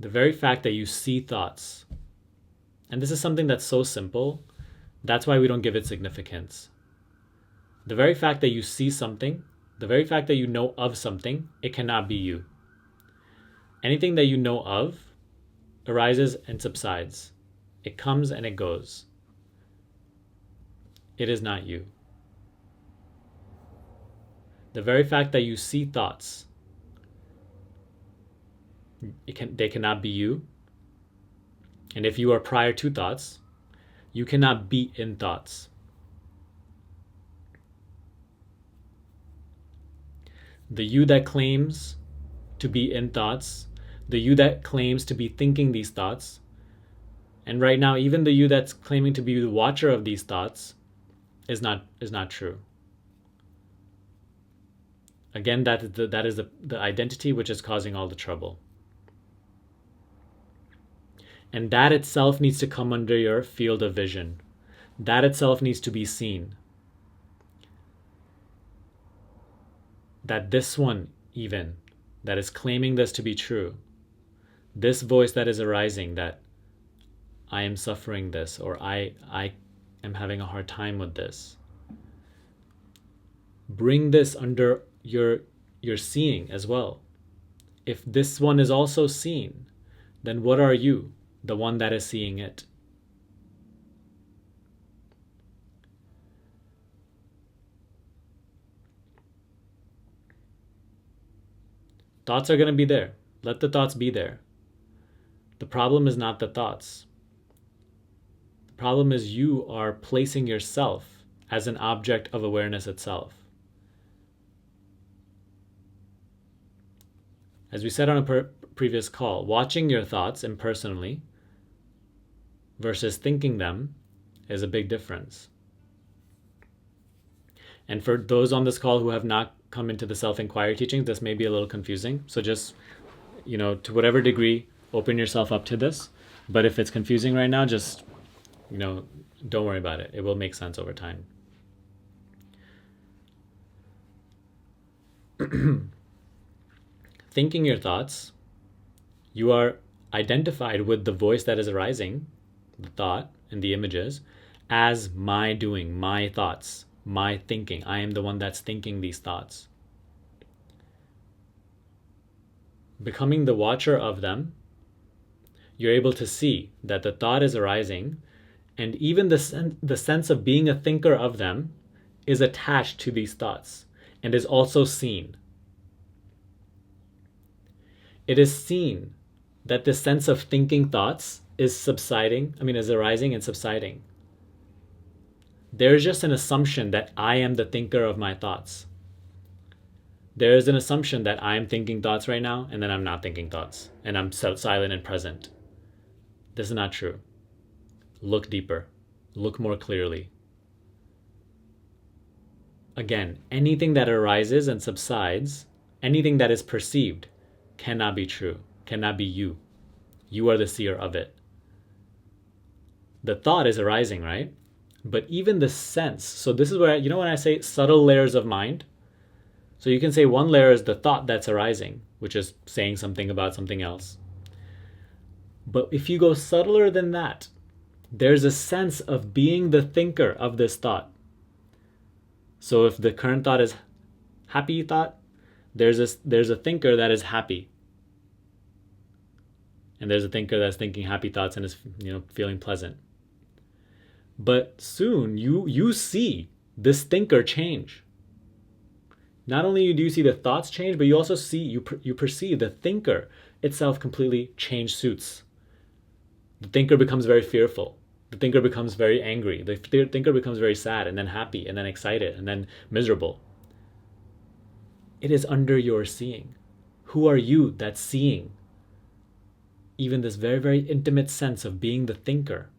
The very fact that you see thoughts, and this is something that's so simple, that's why we don't give it significance. The very fact that you see something, the very fact that you know of something, it cannot be you. Anything that you know of arises and subsides. It comes and it goes. It is not you. The very fact that you see thoughts, they cannot be you. And if you are prior to thoughts, you cannot be in thoughts. The you that claims to be in thoughts, the you that claims to be thinking these thoughts, and right now even the you that's claiming to be the watcher of these thoughts is not true. Again, that is the identity which is causing all the trouble. And that itself needs to come under your field of vision. That itself needs to be seen. That this one, even, that is claiming this to be true, this voice that is arising, that I am suffering this, or I am having a hard time with this, bring this under your seeing as well. If this one is also seen, then what are you? The one that is seeing it. Thoughts are going to be there. Let the thoughts be there. The problem is not the thoughts. The problem is you are placing yourself as an object of awareness itself. As we said on a previous call, watching your thoughts impersonally versus thinking them is a big difference. And for those on this call who have not come into the self-inquiry teaching, this may be a little confusing. So just, to whatever degree, open yourself up to this. But if it's confusing right now, just, don't worry about it. It will make sense over time. Thinking your thoughts, you are identified with the voice that is arising, the thought and the images, as my doing, my thoughts, my thinking. I am the one that's thinking these thoughts. Becoming the watcher of them, you're able to see that the thought is arising, and even the sense of being a thinker of them is attached to these thoughts and is also seen. It is seen that the sense of thinking thoughts is arising and subsiding. There's just an assumption that I am the thinker of my thoughts. There is an assumption that I'm thinking thoughts right now, and then I'm not thinking thoughts, and I'm silent and present. This is not true. Look deeper. Look more clearly. Again, anything that arises and subsides, anything that is perceived, cannot be true, cannot be you. You are the seer of it. The thought is arising, right? But even the sense, so this is where, when I say subtle layers of mind, so you can say one layer is the thought that's arising, which is saying something about something else. But if you go subtler than that, there's a sense of being the thinker of this thought. So if the current thought is happy thought, there's a thinker that is happy. And there's a thinker that's thinking happy thoughts and is feeling pleasant. But soon you see this thinker change. Not only do you see the thoughts change, but you also see, you perceive the thinker itself completely change suits. The thinker becomes very fearful. The thinker becomes very angry. The thinker becomes very sad, and then happy, and then excited, and then miserable. It is under your seeing. Who are you that's seeing even this very, very intimate sense of being the thinker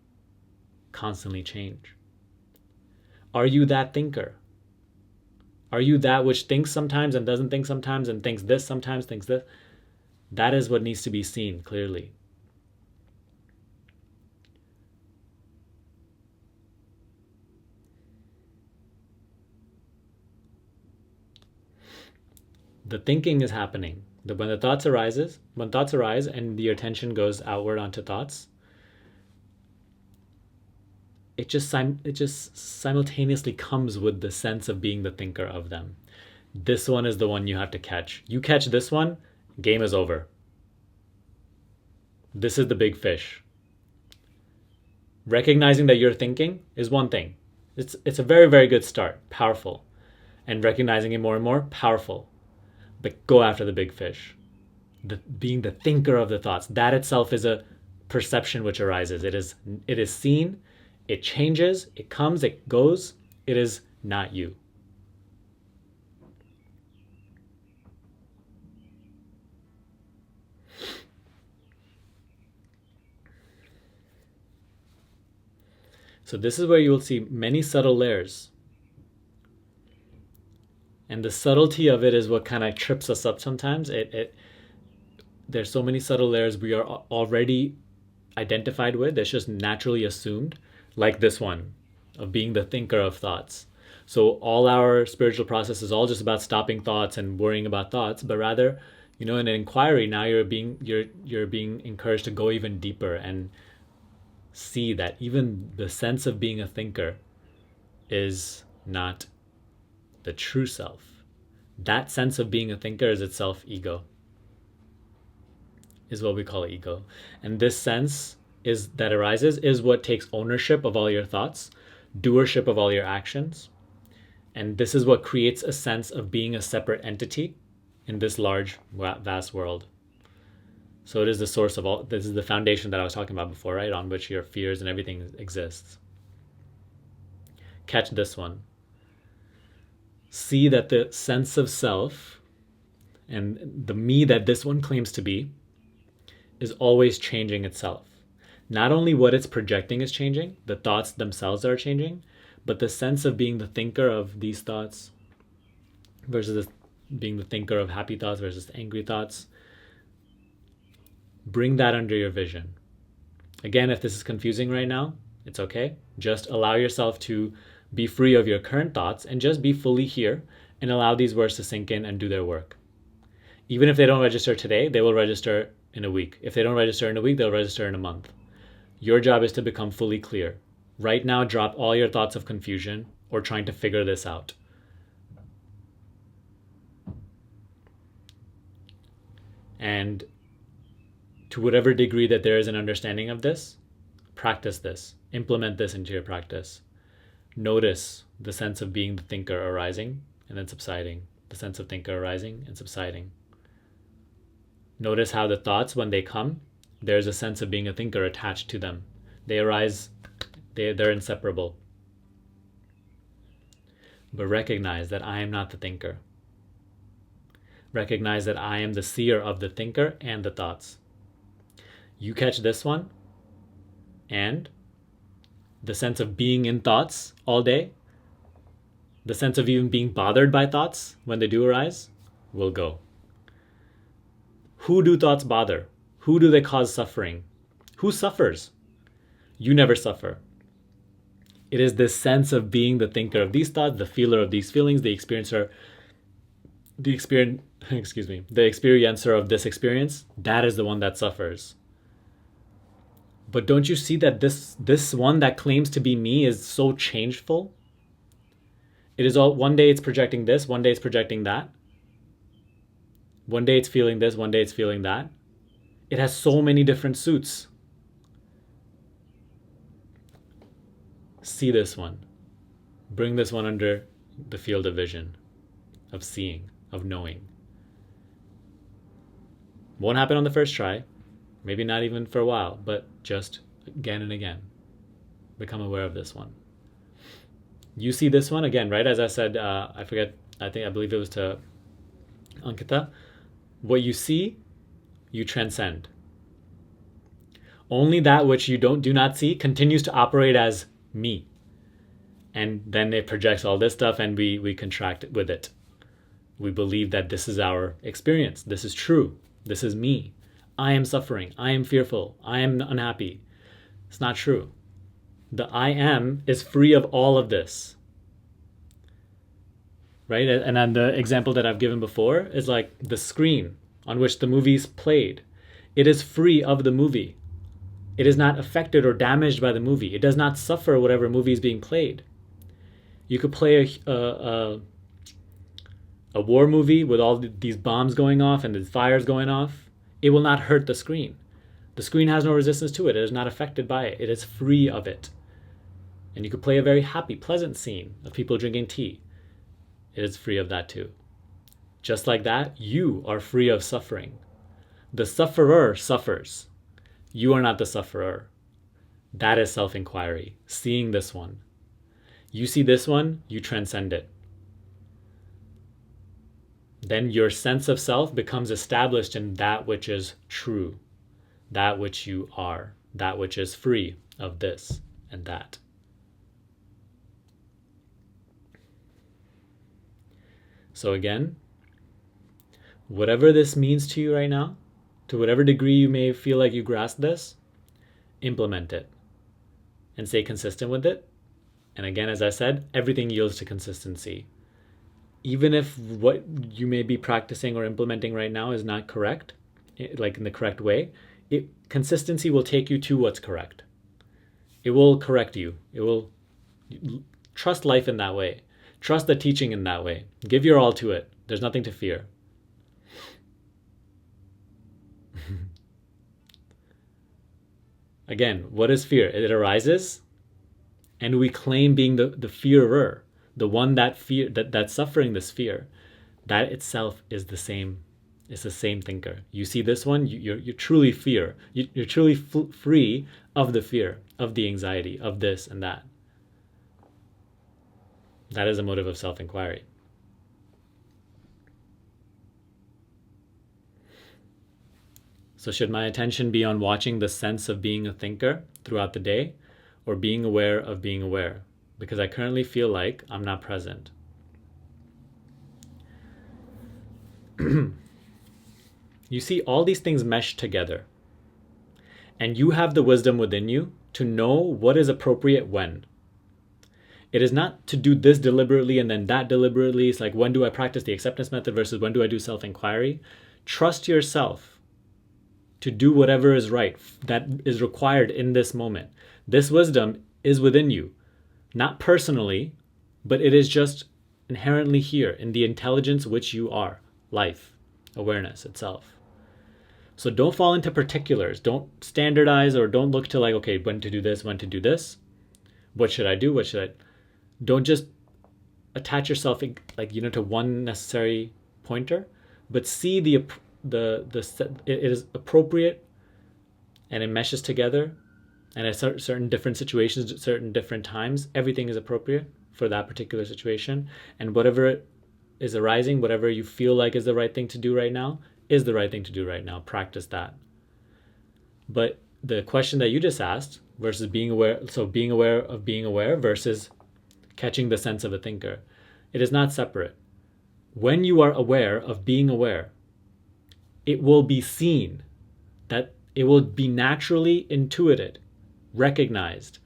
constantly change? Are you that thinker? Are you that which thinks sometimes and doesn't think sometimes and thinks this sometimes, thinks this? That is what needs to be seen clearly. The thinking is happening. When thoughts arise and the attention goes outward onto thoughts, it just simultaneously comes with the sense of being the thinker of them. This one is the one you have to catch. You catch this one, game is over. This is the big fish. Recognizing that you're thinking is one thing. It's a very, very good start, powerful. And recognizing it more and more, powerful. But go after the big fish. Being the thinker of the thoughts, that itself is a perception which arises. It is seen, it changes, it comes, it goes. It is not you. So this is where you will see many subtle layers. And the subtlety of it is what kind of trips us up sometimes. There's so many subtle layers we are already identified with. It's just naturally assumed, like this one, of being the thinker of thoughts. So all our spiritual process is all just about stopping thoughts and worrying about thoughts, but rather, in an inquiry, now you're being encouraged to go even deeper and see that even the sense of being a thinker is not the true self. That sense of being a thinker is itself ego, is what we call ego. And this sense that arises is what takes ownership of all your thoughts, doership of all your actions. And this is what creates a sense of being a separate entity in this large, vast world. So it is the source of all, this is the foundation that I was talking about before, right? On which your fears and everything exists. Catch this one. See that the sense of self and the me that this one claims to be is always changing itself. Not only what it's projecting is changing, the thoughts themselves are changing, but the sense of being the thinker of these thoughts versus being the thinker of happy thoughts versus angry thoughts. Bring that under your vision. Again, if this is confusing right now, it's okay. Just allow yourself to be free of your current thoughts and just be fully here and allow these words to sink in and do their work. Even if they don't register today, they will register in a week. If they don't register in a week, they'll register in a month. Your job is to become fully clear. Right now, drop all your thoughts of confusion or trying to figure this out. And to whatever degree that there is an understanding of this, practice this. Implement this into your practice. Notice the sense of being the thinker arising and then subsiding. The sense of thinker arising and subsiding. Notice how the thoughts, when they come, there's a sense of being a thinker attached to them. They arise, they're inseparable. But recognize that I am not the thinker. Recognize that I am the seer of the thinker and the thoughts. You catch this one, and the sense of being in thoughts all day, the sense of even being bothered by thoughts when they do arise, will go. Who do thoughts bother? Who do they cause suffering? Who suffers? You never suffer. It is this sense of being the thinker of these thoughts, the feeler of these feelings, the experiencer of this experience, that is the one that suffers. But don't you see that this one that claims to be me is so changeful? It is all, one day it's projecting this, one day it's projecting that. One day it's feeling this, one day it's feeling that. It has so many different suits. See this one. Bring this one under the field of vision, of seeing, of knowing. Won't happen on the first try. Maybe not even for a while, but just again and again. Become aware of this one. You see this one again, right? As I said, I believe it was to Ankita. What you see, you transcend. Only that which you do not see continues to operate as me. And then it projects all this stuff and we contract with it. We believe that this is our experience. This is true. This is me. I am suffering. I am fearful. I am unhappy. It's not true. The I am is free of all of this. Right? And then the example that I've given before is like the screen. on which the movie's played. It is free of the movie. It is not affected or damaged by the movie. It does not suffer whatever movie is being played. You could play a war movie with all these bombs going off and these fires going off. It will not hurt the screen. The screen has no resistance to it. It is not affected by it. It is free of it. And you could play a very happy, pleasant scene of people drinking tea. It is free of that too. Just like that, you are free of suffering. The sufferer suffers. You are not the sufferer. That is self-inquiry, seeing this one. You see this one, you transcend it. Then your sense of self becomes established in that which is true, that which you are, that which is free of this and that. So again, whatever this means to you right now, to whatever degree you may feel like you grasp this, implement it and stay consistent with it. And again, as I said, everything yields to consistency. Even if what you may be practicing or implementing right now is not correct, like in the correct way, consistency will take you to what's correct. It will correct you. It will trust life in that way. Trust the teaching in that way. Give your all to it. There's nothing to fear. Again, what is fear? It arises, and we claim being the fearer, the one that's suffering this fear. That itself is the same. It's the same thinker. You see this one, you're truly fear. You're truly free of the fear, of the anxiety, of this and that. That is a motive of self-inquiry. So should my attention be on watching the sense of being a thinker throughout the day, or being aware of being aware? Because I currently feel like I'm not present. You see, all these things mesh together. And you have the wisdom within you to know what is appropriate when. It is not to do this deliberately and then that deliberately. It's like, when do I practice the acceptance method versus when do I do self-inquiry? Trust yourself to do whatever is right, that is required in this moment. This wisdom is within you, not personally, but it is just inherently here in the intelligence which you are, life, awareness itself. So don't fall into particulars. Don't standardize, or don't look to like, okay, when to do this, when to do this. What should I do? Don't just attach yourself to one necessary pointer, but see it is appropriate, and it meshes together, and at certain different situations, at certain different times, everything is appropriate for that particular situation. And whatever is arising, whatever you feel like is the right thing to do right now, is the right thing to do right now. Practice that. But the question that you just asked versus being aware, so being aware of being aware versus catching the sense of a thinker, it is not separate. When you are aware of being aware, it will be seen, that it will be naturally intuited, recognized,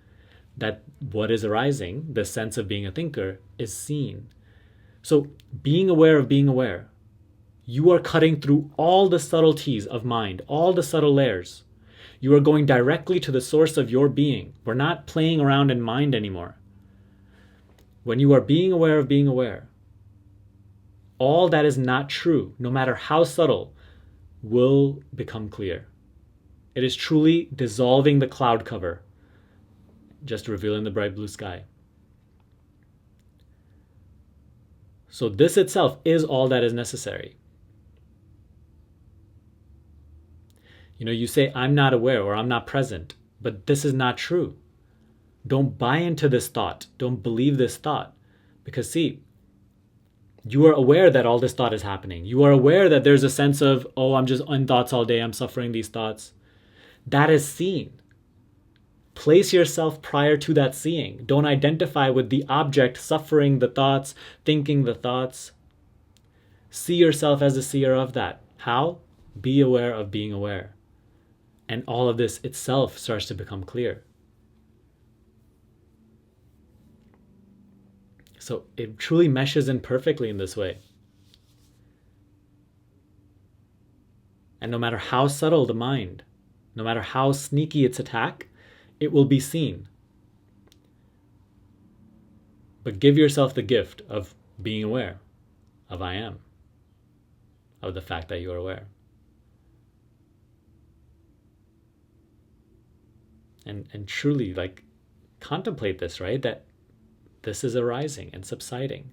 that what is arising, the sense of being a thinker, is seen. So being aware of being aware, you are cutting through all the subtleties of mind, all the subtle layers. You are going directly to the source of your being. We're not playing around in mind anymore. When you are being aware of being aware, all that is not true, no matter how subtle, will become clear. It is truly dissolving the cloud cover, just revealing the bright blue sky. So this itself is all that is necessary. You say, I'm not aware or I'm not present, but this is not true. Don't buy into this thought. Don't believe this thought. Because see, you are aware that all this thought is happening. You are aware that there's a sense of, oh, I'm just in thoughts all day. I'm suffering these thoughts. That is seen. Place yourself prior to that seeing. Don't identify with the object suffering the thoughts, thinking the thoughts. See yourself as a seer of that. How? Be aware of being aware. And all of this itself starts to become clear. So it truly meshes in perfectly in this way. And no matter how subtle the mind, no matter how sneaky its attack, it will be seen. But give yourself the gift of being aware of I am, of the fact that you are aware. And truly, like, contemplate this, right? That this is arising and subsiding.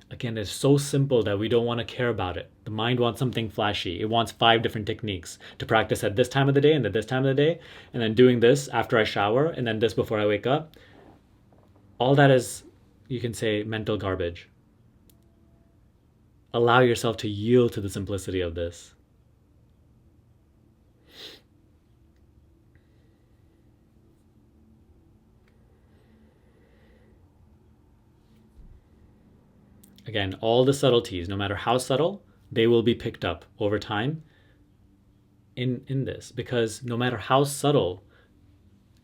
Again, it's so simple that we don't want to care about it. The mind wants something flashy. It wants 5 different techniques to practice at this time of the day and at this time of the day, and then doing this after I shower, and then this before I wake up. All that is, you can say, mental garbage. Allow yourself to yield to the simplicity of this. Again, all the subtleties, no matter how subtle, they will be picked up over time in this. Because no matter how subtle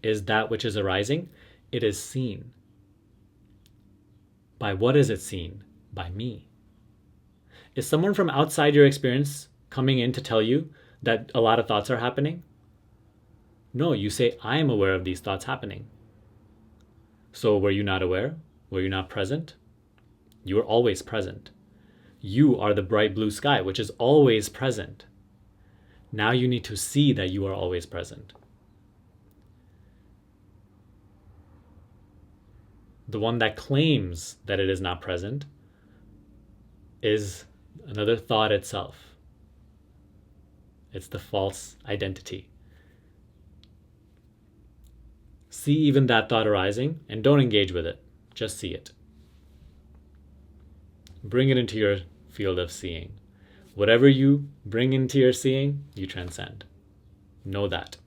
is that which is arising, it is seen. By what is it seen? By me. Is someone from outside your experience coming in to tell you that a lot of thoughts are happening? No, you say, I am aware of these thoughts happening. So were you not aware? Were you not present? You are always present. You are the bright blue sky, which is always present. Now you need to see that you are always present. The one that claims that it is not present is another thought itself. It's the false identity. See even that thought arising and don't engage with it. Just see it. Bring it into your field of seeing. Whatever you bring into your seeing, you transcend. Know that.